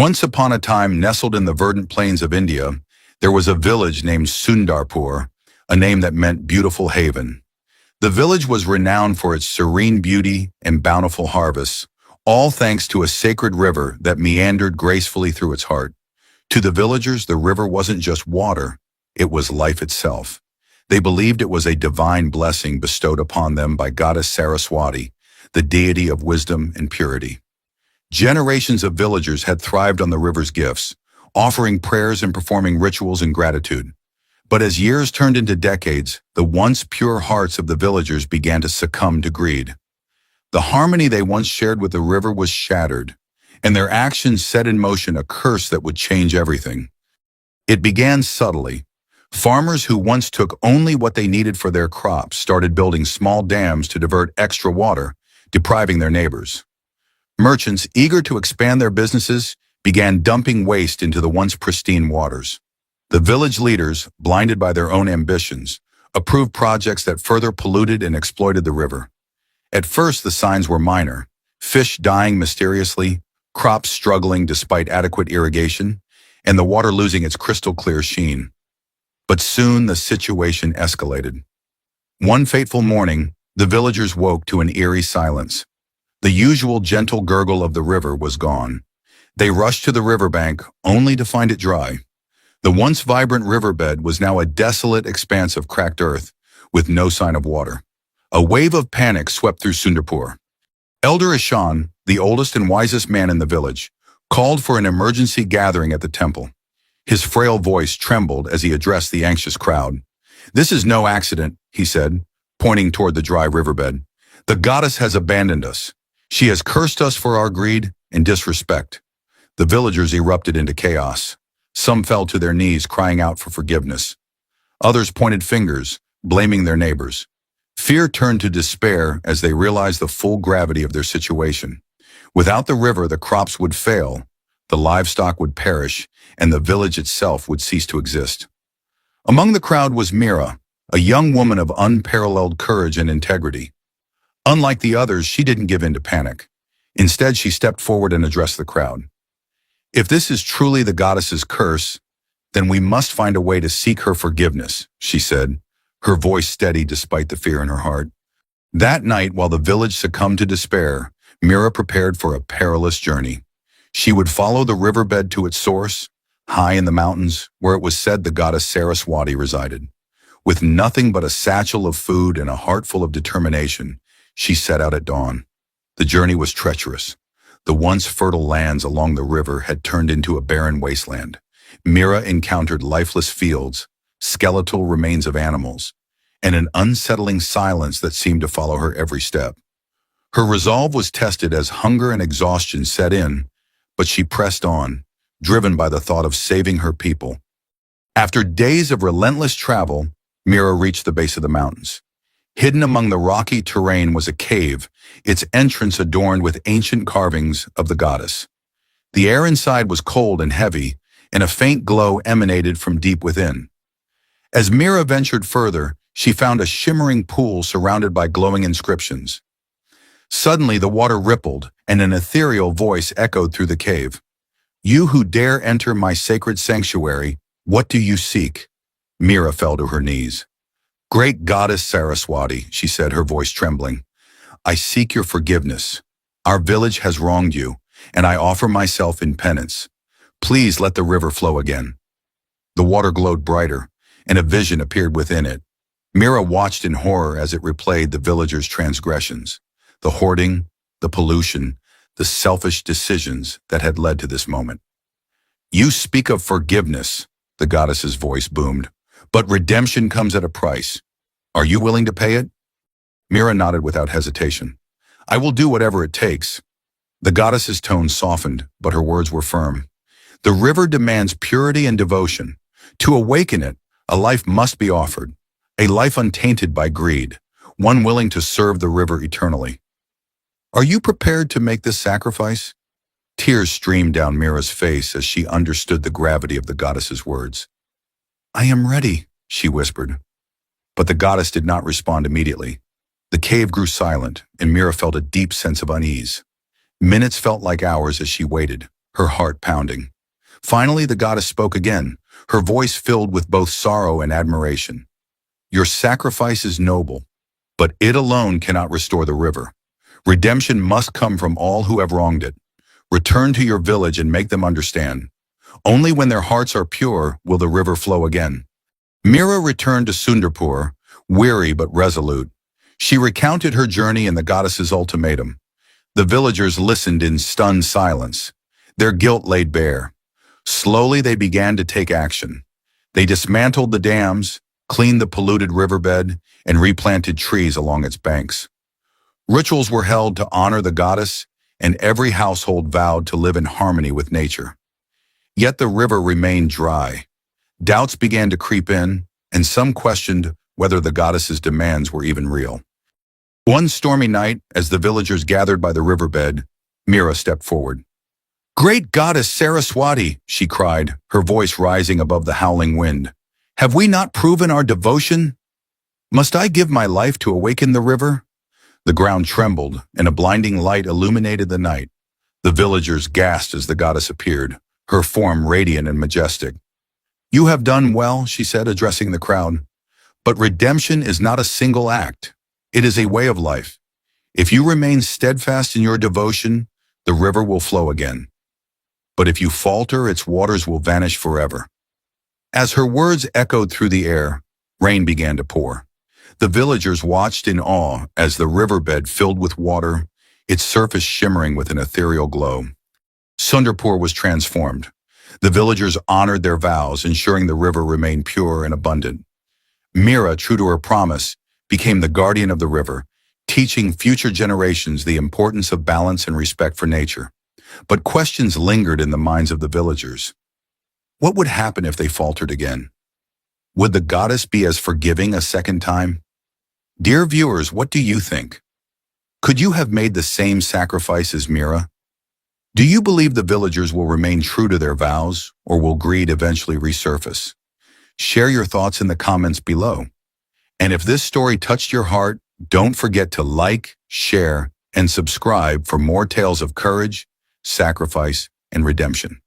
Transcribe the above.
Once upon a time, nestled in the verdant plains of India, there was a village named Sundarpur, a name that meant beautiful haven. The village was renowned for its serene beauty and bountiful harvests, all thanks to a sacred river that meandered gracefully through its heart. To the villagers, the river wasn't just water, it was life itself. They believed it was a divine blessing bestowed upon them by goddess Saraswati, the deity of wisdom and purity. Generations of villagers had thrived on the river's gifts, offering prayers and performing rituals in gratitude. But as years turned into decades, the once pure hearts of the villagers began to succumb to greed. The harmony they once shared with the river was shattered, and their actions set in motion a curse that would change everything. It began subtly. Farmers who once took only what they needed for their crops started building small dams to divert extra water, depriving their neighbors. Merchants, eager to expand their businesses, began dumping waste into the once pristine waters. The village leaders, blinded by their own ambitions, approved projects that further polluted and exploited the river. At first, the signs were minor: fish dying mysteriously, crops struggling despite adequate irrigation, and the water losing its crystal-clear sheen. But soon the situation escalated. One fateful morning, the villagers woke to an eerie silence. The usual gentle gurgle of the river was gone. They rushed to the riverbank, only to find it dry. The once vibrant riverbed was now a desolate expanse of cracked earth, with no sign of water. A wave of panic swept through Sundarpur. Elder Ishan, the oldest and wisest man in the village, called for an emergency gathering at the temple. His frail voice trembled as he addressed the anxious crowd. "This is no accident," he said, pointing toward the dry riverbed. "The goddess has abandoned us. She has cursed us for our greed and disrespect." The villagers erupted into chaos. Some fell to their knees, crying out for forgiveness. Others pointed fingers, blaming their neighbors. Fear turned to despair as they realized the full gravity of their situation. Without the river, the crops would fail, the livestock would perish, and the village itself would cease to exist. Among the crowd was Mira, a young woman of unparalleled courage and integrity. Unlike the others, she didn't give in to panic. Instead, she stepped forward and addressed the crowd. "If this is truly the goddess's curse, then we must find a way to seek her forgiveness," she said, her voice steady despite the fear in her heart. That night, while the village succumbed to despair, Mira prepared for a perilous journey. She would follow the riverbed to its source, high in the mountains, where it was said the goddess Saraswati resided. With nothing but a satchel of food and a heart full of determination, she set out at dawn. The journey was treacherous. The once fertile lands along the river had turned into a barren wasteland. Mira encountered lifeless fields, skeletal remains of animals, and an unsettling silence that seemed to follow her every step. Her resolve was tested as hunger and exhaustion set in, but she pressed on, driven by the thought of saving her people. After days of relentless travel, Mira reached the base of the mountains. Hidden among the rocky terrain was a cave, its entrance adorned with ancient carvings of the goddess. The air inside was cold and heavy, and a faint glow emanated from deep within. As Mira ventured further, she found a shimmering pool surrounded by glowing inscriptions. Suddenly, the water rippled, and an ethereal voice echoed through the cave. "You who dare enter my sacred sanctuary, what do you seek?" Mira fell to her knees. "Great goddess Saraswati," she said, her voice trembling, "I seek your forgiveness. Our village has wronged you, and I offer myself in penance. Please let the river flow again." The water glowed brighter, and a vision appeared within it. Mira watched in horror as it replayed the villagers' transgressions, the hoarding, the pollution, the selfish decisions that had led to this moment. "You speak of forgiveness," the goddess's voice boomed, "but redemption comes at a price. Are you willing to pay it?" Mira nodded without hesitation. "I will do whatever it takes." The goddess's tone softened, but her words were firm. "The river demands purity and devotion. To awaken it, a life must be offered, a life untainted by greed, one willing to serve the river eternally. Are you prepared to make this sacrifice?" Tears streamed down Mira's face as she understood the gravity of the goddess's words. "I am ready," she whispered. But the goddess did not respond immediately. The cave grew silent, and Mira felt a deep sense of unease. Minutes felt like hours as she waited, her heart pounding. Finally, the goddess spoke again, her voice filled with both sorrow and admiration. Your sacrifice is noble, but it alone cannot restore the river. Redemption must come from all who have wronged it. Return to your village and make them understand. Only when their hearts are pure will the river flow again. Mira returned to Sundarpur, weary but resolute. She recounted her journey and the goddess's ultimatum. The villagers listened in stunned silence, their guilt laid bare. Slowly they began to take action. They dismantled the dams, cleaned the polluted riverbed, and replanted trees along its banks. Rituals were held to honor the goddess, and every household vowed to live in harmony with nature. Yet the river remained dry. Doubts began to creep in, and some questioned whether the goddess's demands were even real. One stormy night, as the villagers gathered by the riverbed, Mira stepped forward. "Great goddess Saraswati," she cried, her voice rising above the howling wind. "Have we not proven our devotion? Must I give my life to awaken the river?" The ground trembled, and a blinding light illuminated the night. The villagers gasped as the goddess appeared, her form radiant and majestic. "You have done well," she said, addressing the crowd. "But redemption is not a single act. It is a way of life. If you remain steadfast in your devotion, the river will flow again. But if you falter, its waters will vanish forever." As her words echoed through the air, rain began to pour. The villagers watched in awe as the riverbed filled with water, its surface shimmering with an ethereal glow. Sundarpur was transformed. The villagers honored their vows, ensuring the river remained pure and abundant. Mira, true to her promise, became the guardian of the river, teaching future generations the importance of balance and respect for nature. But questions lingered in the minds of the villagers. What would happen if they faltered again? Would the goddess be as forgiving a second time? Dear viewers, what do you think? Could you have made the same sacrifice as Mira? Do you believe the villagers will remain true to their vows, or will greed eventually resurface? Share your thoughts in the comments below. And if this story touched your heart, don't forget to like, share, and subscribe for more tales of courage, sacrifice, and redemption.